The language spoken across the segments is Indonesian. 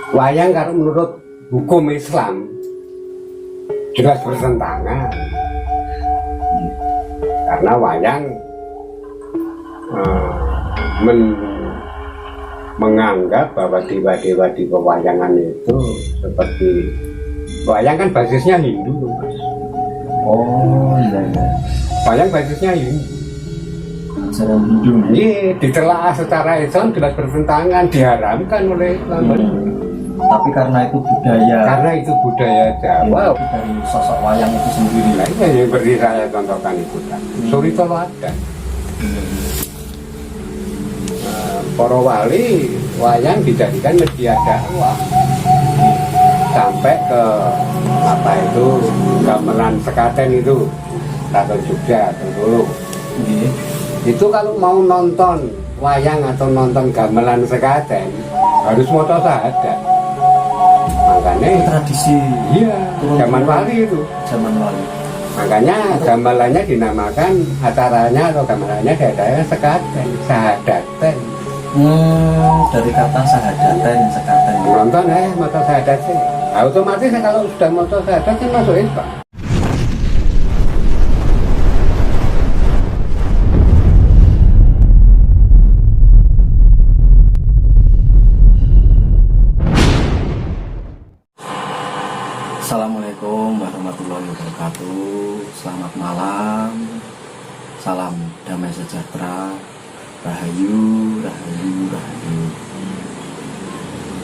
Wayang kalau menurut hukum Islam jelas bertentangan. Karena wayang menganggap bahwa dewa-dewa di pewayangan itu seperti wayang kan basisnya Hindu. Oh iya iya. Wayang basisnya Hindu. Ajaran Hindu. Iya, ditelaah secara Islam jelas bertentangan, diharamkan oleh Islam. Tapi karena itu budaya. Karena itu budaya Jawa. Dari sosok wayang itu sendiri. Nah, ini yang beri saya contohkan itu kan. Suri Tolo ada. Para wali wayang dijadikan media dakwah sampai ke apa itu gamelan sekaten itu atau Jogja atau Solo. Itu kalau mau nonton wayang atau nonton gamelan sekaten harus moto syahadat. Makanya Tradisi iya zaman wali itu. zaman wali. Makanya gamelannya dinamakan acaranya atau gamelannya daerahnya sekaten, sahadaten. Dari kata sahadaten, sekaten. Nonton moto syahadat sih. Nah, otomatis kalau sudah moto syahadat kan masuk Islam. Assalamualaikum warahmatullahi wabarakatuh. Selamat malam. Salam damai sejahtera. Rahayu, rahayu, rahayu.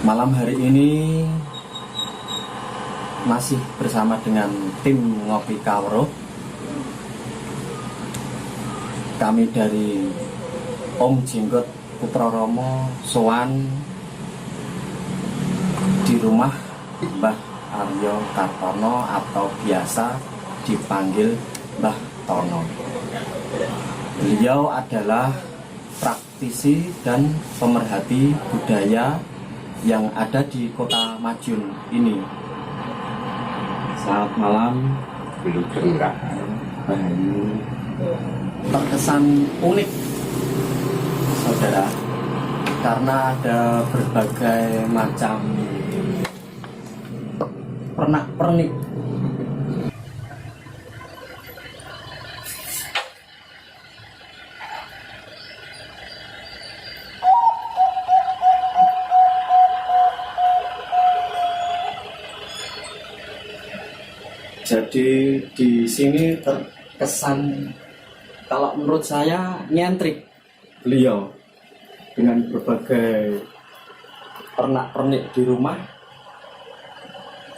Malam hari ini masih bersama dengan tim Ngopi Kawruh. Kami dari Om Jenggot Putra Romo Sowan di rumah Mbah Aryo Kartono atau biasa dipanggil Mbah Tono. Beliau adalah praktisi dan pemerhati budaya yang ada di Kota Madiun ini. Selamat malam. Terkesan unik, saudara, karena ada berbagai macam pernak-pernik. Jadi di sini terkesan, kalau menurut saya, nyentrik beliau dengan berbagai pernak-pernik di rumah.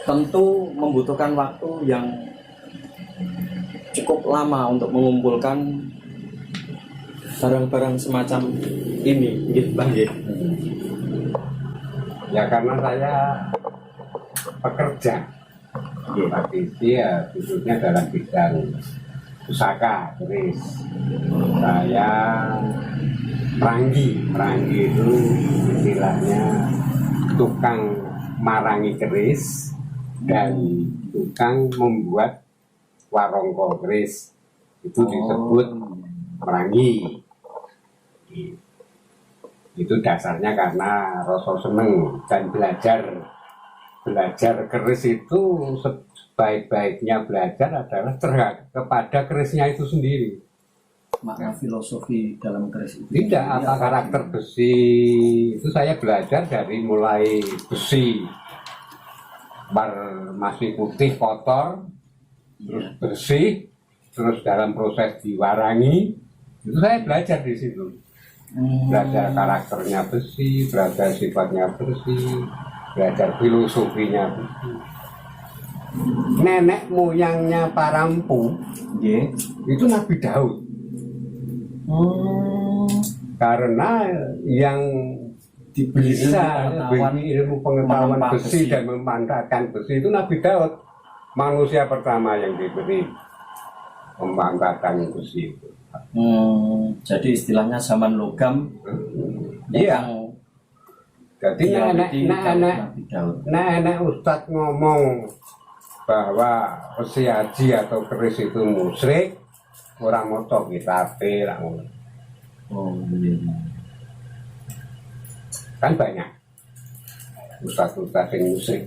Tentu membutuhkan waktu yang cukup lama untuk mengumpulkan barang-barang semacam ini, gitu Bang. Ya karena saya pekerja, praktisi ya khususnya dalam bidang pusaka, keris. Saya peranggi itu istilahnya tukang marangi keris dan tukang membuat warongko keris, itu disebut merangi. Itu dasarnya karena rasa seneng dan belajar keris itu sebaik-baiknya belajar adalah kepada kerisnya itu sendiri. Makna filosofi dalam keris itu tidak apa karakter besi itu saya belajar dari mulai besi masih putih kotor, terus bersih, terus dalam proses diwarangi, itu saya belajar di situ. Belajar karakternya besi, belajar sifatnya bersih, belajar filosofinya bersih. Nenek moyangnya Parampu itu Nabi Daud. Karena yang bisa beri ilmu pengetahuan besi dan memanfaatkan besi itu Nabi Daud, manusia pertama yang diberi memanfaatkan besi itu. Jadi istilahnya zaman logam. Iya. Jadi nenek Ustadz ngomong bahwa besi haji atau keris itu musyrik, orang moto kita lah. Oh iya. Kan banyak ustadz-ustadz yang musyrik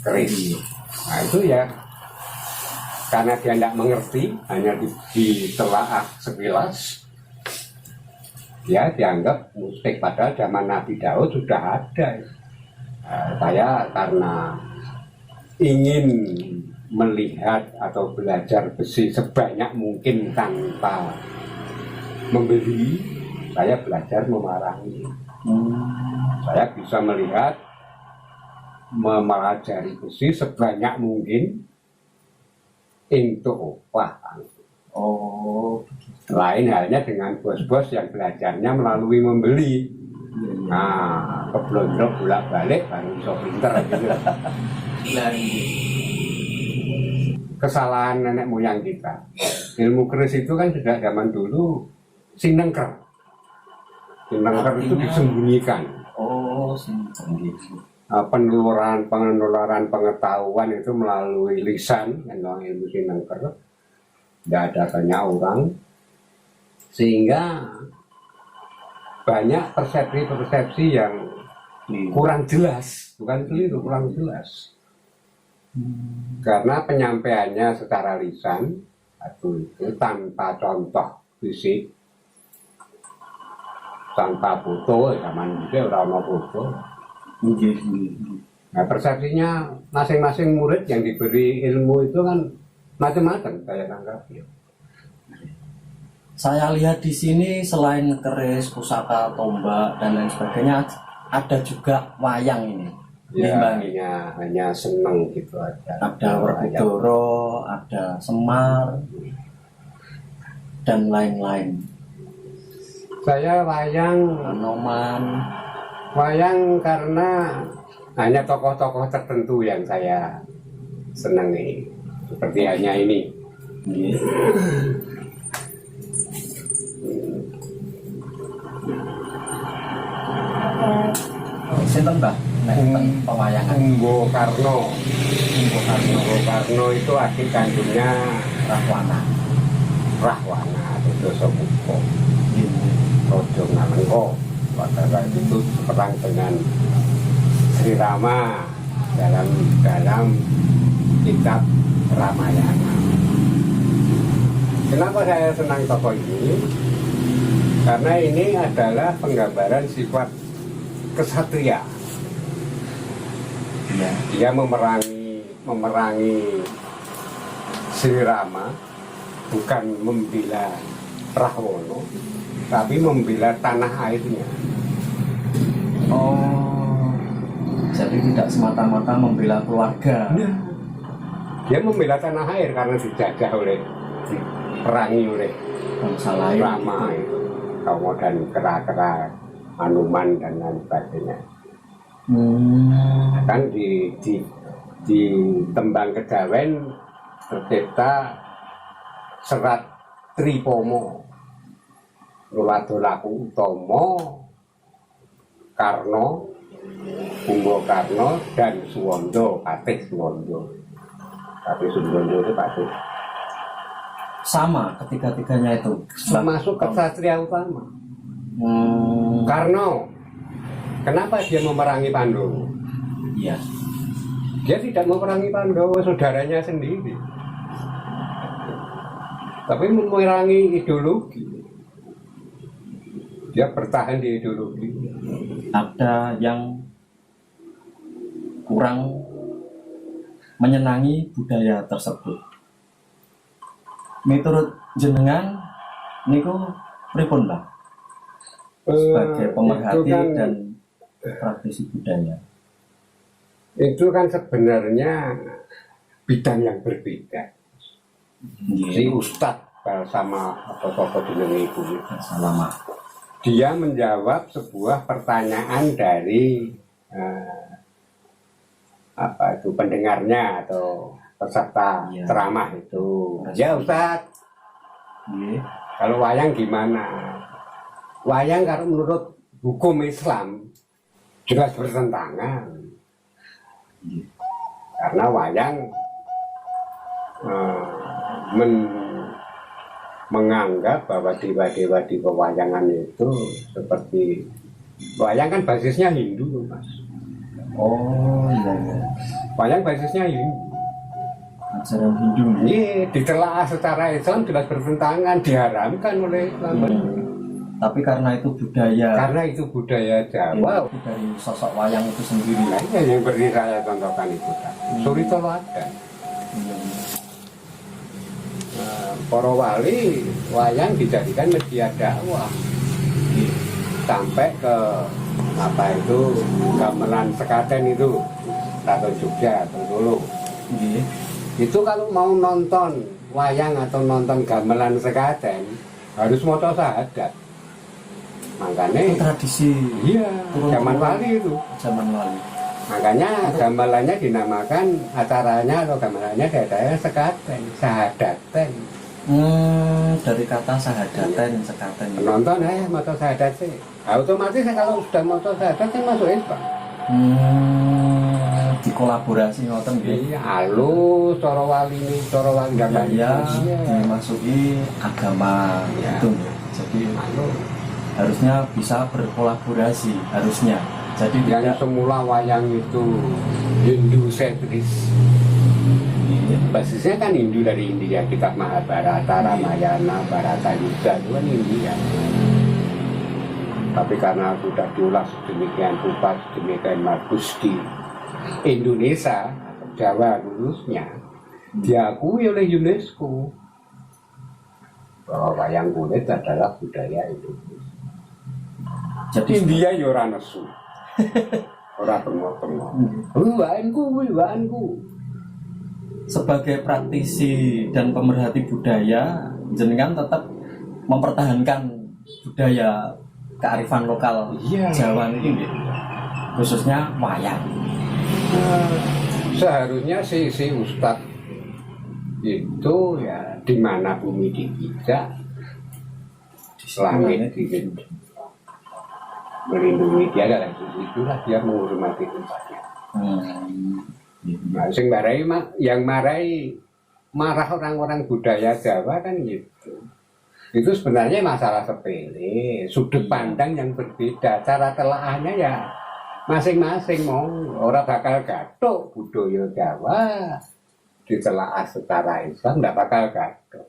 keris. Nah itu ya karena dia tidak mengerti, hanya ditelaah sekilas, dia dianggap musyrik. Padahal zaman Nabi Daud sudah ada. Saya karena ingin melihat atau belajar besi sebanyak mungkin tanpa membeli, saya belajar memarangi. Saya bisa melihat, mempelajari besi sebanyak mungkin untuk upah. Oh, Lain halnya dengan bos-bos yang belajarnya melalui membeli. Nah, keblondrok bolak-balik baru bisa pinter gitu. Kesalahan nenek moyang kita. Ilmu keris itu kan sejak zaman dulu sinengker. Sinengker itu disembunyikan. oh, gitu. Penularan pengetahuan itu melalui lisan, memang ilmu sinengker. Tidak ada banyak orang, sehingga banyak persepsi yang kurang jelas, bukan keliru, kurang jelas. Karena penyampaiannya secara lisan atau itu tanpa contoh fisik, tanpa foto, zaman itu orang foto. Nah, persepsinya masing-masing murid yang diberi ilmu itu kan macam-macam saya tangkap. Saya lihat di sini selain keris, pusaka, tombak dan lain sebagainya, ada juga wayang ini. Ya, hanya seneng gitu aja. Ada Werkudara, ada Semar, dan lain-lain. Saya Anoman. wayang karena hanya tokoh-tokoh tertentu yang saya senangi. Seperti hanya ini. Sinten Mbah? Pewayangan. Umbo Karno itu adik kandungnya Rahwana. atau Dosobuko. Rojo Ngalengko. Pada itu perang dengan Sri Rama dalam kitab Ramayana. Kenapa saya senang tokoh ini? Karena ini adalah penggambaran sifat kesatria. Ya. Dia memerangi Sri Rama, bukan membela Rahwana, tapi membela tanah airnya. Oh, jadi tidak semata-mata membela keluarga. Ya. Dia membela tanah air karena dijajah diperangi oleh Bangsa lain. Rama itu, Kaumo dan kera-kera Hanuman dan lain sebagainya. Kan di tembang Kejawen tercipta serat Tripomo, Nuladolaku Utomo, Karno, Umbo Karno dan Suwondo, Patih Suwondo. Tapi Suwondo itu Patih. Sama ketiga-tiganya itu. Termasuk kesatria utama. Karno, kenapa dia memerangi Pandowo? Iya. Dia tidak memerangi Pandowo, saudaranya sendiri. Tapi memerangi ideologi. Dia bertahan di ideologi. Ada yang kurang menyenangi budaya tersebut. Menurut jenengan niku pripun, Mbak? Sebagai pemerhati kan, dan praktisi budaya. itu kan sebenarnya bidang yang berbeda. Si Ustadz sama atau tokoh jenenge itu Salama. dia menjawab sebuah pertanyaan dari pendengarnya atau peserta ceramah itu. Ya Ustadz, kalau wayang gimana? Wayang kalau menurut hukum Islam jelas bertentangan. Karena wayang menganggap bahwa dewa-dewa di pewayangan itu seperti wayang kan basisnya Hindu, Mas. Oh iya iya. Wayang basisnya Hindu. Ajaran Hindu. Iya, ditelaah secara Islam jelas bertentangan, diharamkan oleh Islam. Tapi karena itu budaya. Karena itu budaya Jawa. Itu dari sosok wayang itu sendiri. Nah, ini yang beri saya contohkan itu. Suri Toladan. Iya. Para wali wayang dijadikan media dakwah sampai ke apa itu gamelan sekaten itu atau Jogja atau Solo. Iya. Itu kalau mau nonton wayang atau nonton gamelan sekaten harus moto syahadat. Makanya Itu tradisi. iya zaman wali itu. Zaman wali. Makanya gamelannya dinamakan acaranya atau gamelannya daerahnya sekaten, sahadaten. Dari kata sahadaten, sekaten. Penonton moto syahadat sih. Otomatis kalau sudah moto syahadat kan masuk Islam. Dikolaborasi ngoten nggih. Iya, halus cara wali gambar Ya, dimasuki agama Iya. itu nggih. Jadi halus. harusnya bisa berkolaborasi harusnya. Jadi Yang tidak semula wayang itu Hindu sentris. Basisnya kan Hindu dari India, kitab Mahabharata, Ramayana, Bharata Yuddha itu kan India. Tapi karena sudah diolah sedemikian rupa, sedemikian bagus di Indonesia, Jawa khususnya, diakui oleh UNESCO bahwa wayang kulit adalah budaya Indonesia. jadi India ya ora nesu. Ora tengok-tengok. Waanku. sebagai praktisi dan pemerhati budaya, jenengan tetap mempertahankan budaya kearifan lokal Iya. Jawa ini nggih. Khususnya wayang. Seharusnya si Ustadz itu ya di mana bumi dipijak, langit dilindungi, melindungi dia dalam itulah dia menghormati tempatnya. Nah, yang marah orang-orang budaya Jawa kan gitu. Itu sebenarnya masalah sepele, sudut pandang yang berbeda, cara telaahnya ya masing-masing mau orang bakal gathuk budaya Jawa ditelaah secara Islam nggak bakal gathuk.